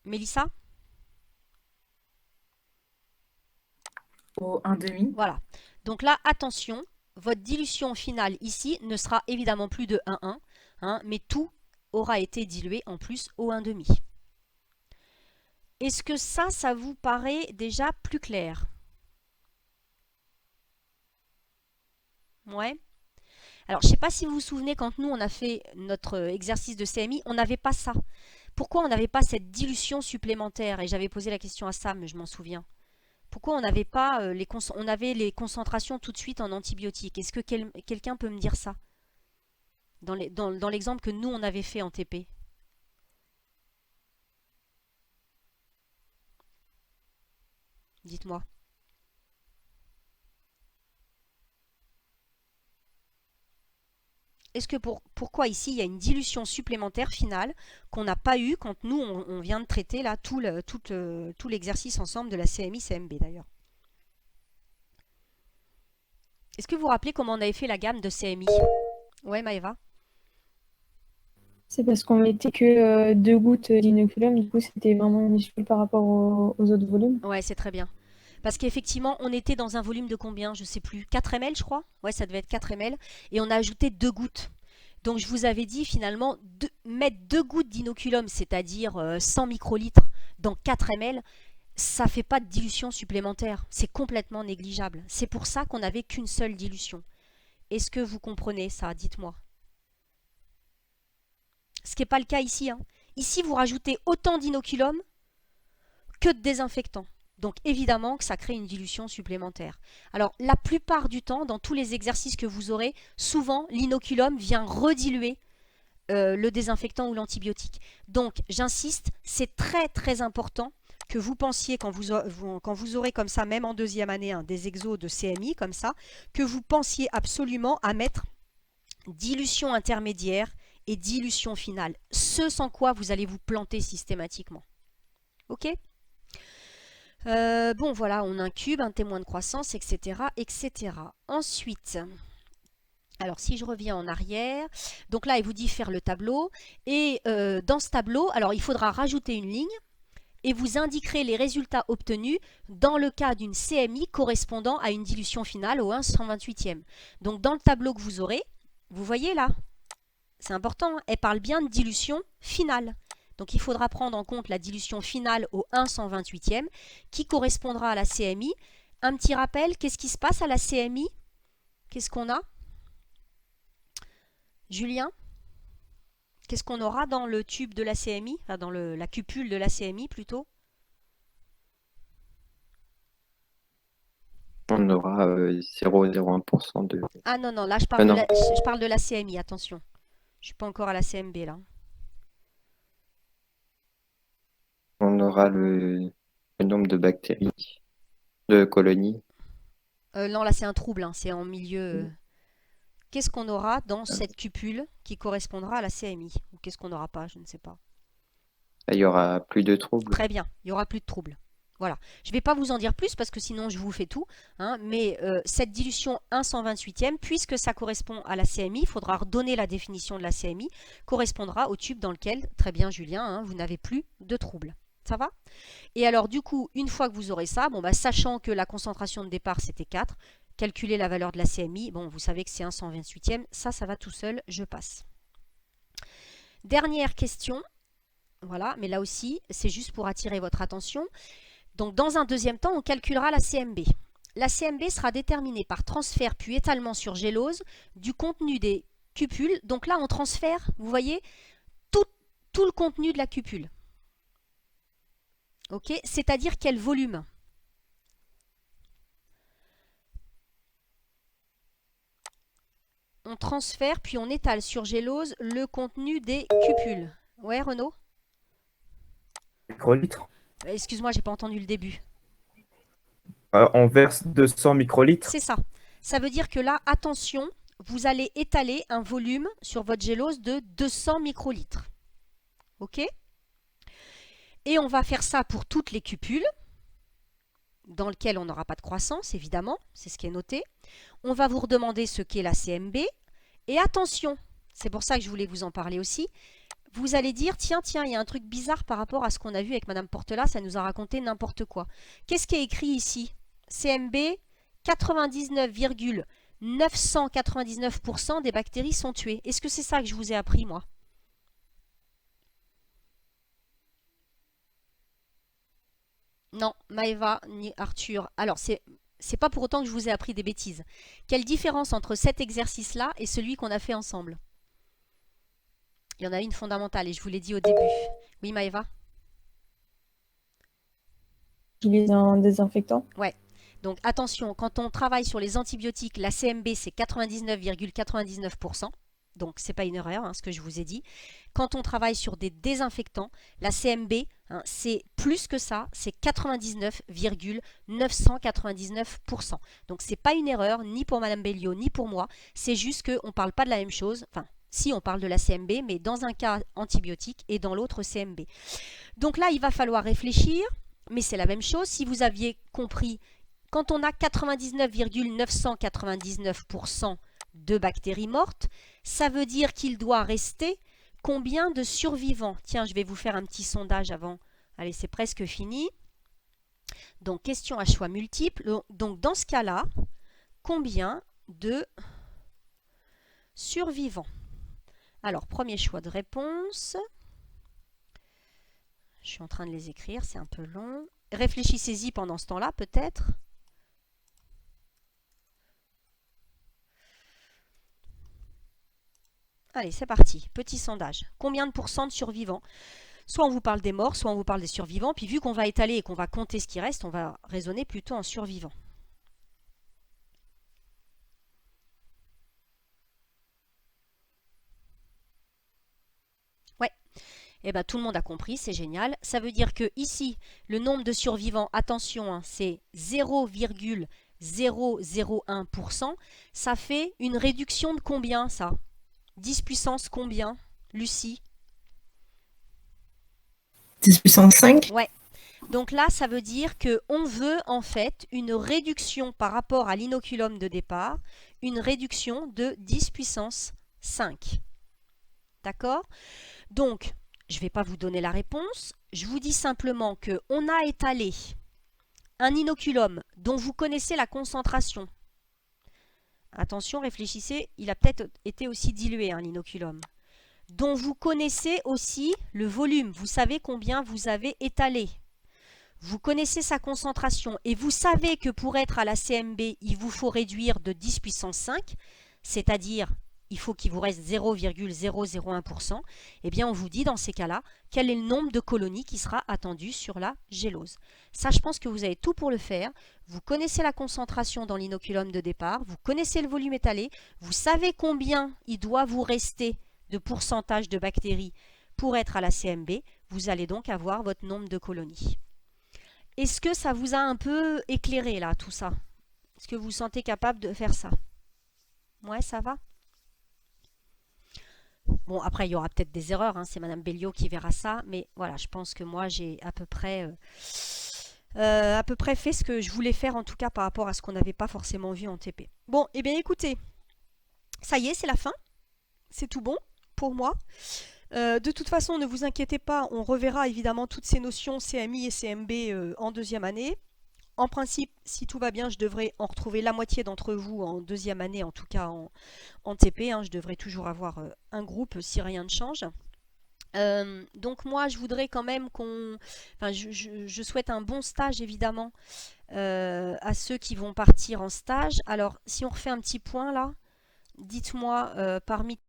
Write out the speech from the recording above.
Mélissa? Au 1,5. Voilà. Donc là, attention, votre dilution finale ici ne sera évidemment plus de 1,1, hein, mais tout aura été dilué en plus au 1,5. Est-ce que ça vous paraît déjà plus clair? Ouais. Alors, je ne sais pas si vous vous souvenez, quand nous, on a fait notre exercice de CMI, on n'avait pas ça. Pourquoi on n'avait pas cette dilution supplémentaire? Et j'avais posé la question à Sam, je m'en souviens. Pourquoi on n'avait pas on avait les concentrations tout de suite en antibiotiques? Est-ce que quelqu'un peut me dire ça? Dans l'exemple que nous, on avait fait en TP. Dites-moi. Est-ce que pourquoi ici, il y a une dilution supplémentaire finale qu'on n'a pas eu quand nous, on vient de traiter là tout l'exercice ensemble de la CMI-CMB d'ailleurs? Est-ce que vous vous rappelez comment on avait fait la gamme de CMI? Ouais, Maëva? C'est parce qu'on mettait que 2 gouttes d'inoculum, du coup c'était vraiment minuscule par rapport aux autres volumes. Ouais, c'est très bien. Parce qu'effectivement, on était dans un volume de combien? Je sais plus. 4 ml, je crois? Ouais, ça devait être 4 ml. Et on a ajouté 2 gouttes. Donc, je vous avais dit finalement, mettre 2 gouttes d'inoculum, c'est-à-dire 100 microlitres dans 4 ml, ça fait pas de dilution supplémentaire. C'est complètement négligeable. C'est pour ça qu'on n'avait qu'une seule dilution. Est-ce que vous comprenez ça? Dites-moi. Ce qui n'est pas le cas ici, hein. Ici, vous rajoutez autant d'inoculum que de désinfectant. Donc évidemment que ça crée une dilution supplémentaire. Alors la plupart du temps, dans tous les exercices que vous aurez, souvent l'inoculum vient rediluer le désinfectant ou l'antibiotique. Donc j'insiste, c'est très très important que vous pensiez quand vous aurez comme ça, même en deuxième année, hein, des exos de CMI comme ça, que vous pensiez absolument à mettre dilution intermédiaire et dilution finale. Ce sans quoi vous allez vous planter systématiquement. Ok? Bon, voilà, on incube, un témoin de croissance, etc., etc. Ensuite, alors si je reviens en arrière, donc là, il vous dit faire le tableau. Et dans ce tableau, alors il faudra rajouter une ligne et vous indiquerez les résultats obtenus dans le cas d'une CMI correspondant à une dilution finale au 1/128e. Donc dans le tableau que vous aurez, vous voyez là, c'est important, elle parle bien de dilution finale. Donc il faudra prendre en compte la dilution finale au 1/128e qui correspondra à la CMI. Un petit rappel, qu'est-ce qui se passe à la CMI? Qu'est-ce qu'on a? Julien? Qu'est-ce qu'on aura dans le tube de la CMI? Enfin, dans la cupule de la CMI plutôt? On aura 0,01% de... Ah non, non, là je parle, non, je parle de la CMI, attention. Je suis pas encore à la CMB là. on aura le nombre de bactéries, de colonies. Non, là c'est un trouble, hein, c'est en milieu. Qu'est-ce qu'on aura dans cette cupule qui correspondra à la CMI? Ou qu'est-ce qu'on n'aura pas? Je ne sais pas. Il y aura plus de troubles. Très bien, il n'y aura plus de troubles. Voilà. Je ne vais pas vous en dire plus parce que sinon je vous fais tout, hein, mais cette dilution 1/128e, puisque ça correspond à la CMI, il faudra redonner la définition de la CMI, correspondra au tube dans lequel, très bien Julien, hein, vous n'avez plus de troubles. Ça va? Et alors du coup, une fois que vous aurez ça, bon, bah, sachant que la concentration de départ c'était 4, calculer la valeur de la CMI, bon, vous savez que c'est 1/128e, ça va tout seul, je passe. Dernière question, voilà, mais là aussi, c'est juste pour attirer votre attention. Donc dans un deuxième temps, on calculera la CMB. La CMB sera déterminée par transfert puis étalement sur gélose du contenu des cupules. Donc là, on transfère, vous voyez, tout le contenu de la cupule. Ok, c'est-à-dire quel volume? On transfère puis on étale sur gélose le contenu des cupules. Ouais, Renaud? Microlitres. Excuse-moi, j'ai pas entendu le début. On verse 200 microlitres. C'est ça. Ça veut dire que là, attention, vous allez étaler un volume sur votre gélose de 200 microlitres. Ok? Et on va faire ça pour toutes les cupules, dans lesquelles on n'aura pas de croissance, évidemment, c'est ce qui est noté. On va vous redemander ce qu'est la CMB. Et attention, c'est pour ça que je voulais vous en parler aussi, vous allez dire, tiens, il y a un truc bizarre par rapport à ce qu'on a vu avec Madame Portela, ça nous a raconté n'importe quoi. Qu'est-ce qui est écrit ici? CMB, 99,999% des bactéries sont tuées. Est-ce que c'est ça que je vous ai appris, moi? Non, Maëva ni Arthur. Alors, c'est pas pour autant que je vous ai appris des bêtises. Quelle différence entre cet exercice-là et celui qu'on a fait ensemble? Il y en a une fondamentale et je vous l'ai dit au début. Oui, Maëva? Utiliser un désinfectant. Ouais. Donc attention, quand on travaille sur les antibiotiques, la CMB c'est 99,99%. Donc c'est pas une erreur, hein, ce que je vous ai dit. Quand on travaille sur des désinfectants, la CMB, hein, c'est plus que ça, c'est 99,999%. Donc c'est pas une erreur, ni pour Madame Belliot, ni pour moi. C'est juste qu'on ne parle pas de la même chose. Enfin, si on parle de la CMB, mais dans un cas antibiotique et dans l'autre CMB. Donc là, il va falloir réfléchir, mais c'est la même chose. Si vous aviez compris, quand on a 99,999% de bactéries mortes, ça veut dire qu'il doit rester combien de survivants? Tiens, je vais vous faire un petit sondage avant. Allez, c'est presque fini. Donc, question à choix multiples. Donc, dans ce cas-là, combien de survivants? Alors, premier choix de réponse. Je suis en train de les écrire, c'est un peu long. Réfléchissez-y pendant ce temps-là, peut-être. Allez, c'est parti. Petit sondage. Combien de pourcents de survivants? Soit on vous parle des morts, soit on vous parle des survivants. Puis vu qu'on va étaler et qu'on va compter ce qui reste, on va raisonner plutôt en survivants. Ouais. Eh bien, tout le monde a compris, c'est génial. Ça veut dire que ici, le nombre de survivants, attention, hein, c'est 0,001%. Ça fait une réduction de combien, ça? 10 puissance combien, Lucie? 10 puissance 5? Ouais. Donc là, ça veut dire qu'on veut en fait une réduction par rapport à l'inoculum de départ, une réduction de 10 puissance 5. D'accord? Donc, je ne vais pas vous donner la réponse. Je vous dis simplement qu'on a étalé un inoculum dont vous connaissez la concentration. Attention, réfléchissez, il a peut-être été aussi dilué, hein, l'inoculum. Dont vous connaissez aussi le volume. Vous savez combien vous avez étalé. Vous connaissez sa concentration et vous savez que pour être à la CMB, il vous faut réduire de 10 puissance 5, c'est-à-dire il faut qu'il vous reste 0,001%. Eh bien, on vous dit dans ces cas-là, quel est le nombre de colonies qui sera attendu sur la gélose. Ça, je pense que vous avez tout pour le faire. Vous connaissez la concentration dans l'inoculum de départ, vous connaissez le volume étalé, vous savez combien il doit vous rester de pourcentage de bactéries pour être à la CMB. Vous allez donc avoir votre nombre de colonies. Est-ce que ça vous a un peu éclairé, là, tout ça? Est-ce que vous vous sentez capable de faire ça? Ouais, ça va? Bon, après, il y aura peut-être des erreurs, hein, c'est Madame Belliot qui verra ça, mais voilà, je pense que moi, j'ai à peu près fait ce que je voulais faire, en tout cas, par rapport à ce qu'on n'avait pas forcément vu en TP. Bon, eh bien, écoutez, ça y est, c'est la fin. C'est tout bon pour moi. De toute façon, ne vous inquiétez pas, on reverra évidemment toutes ces notions CMI et CMB en deuxième année. En principe, si tout va bien, je devrais en retrouver la moitié d'entre vous en deuxième année, en tout cas en TP. Hein, je devrais toujours avoir un groupe si rien ne change. Donc moi, je voudrais quand même qu'on... Enfin, je souhaite un bon stage, évidemment, à ceux qui vont partir en stage. Alors, si on refait un petit point là, dites-moi parmi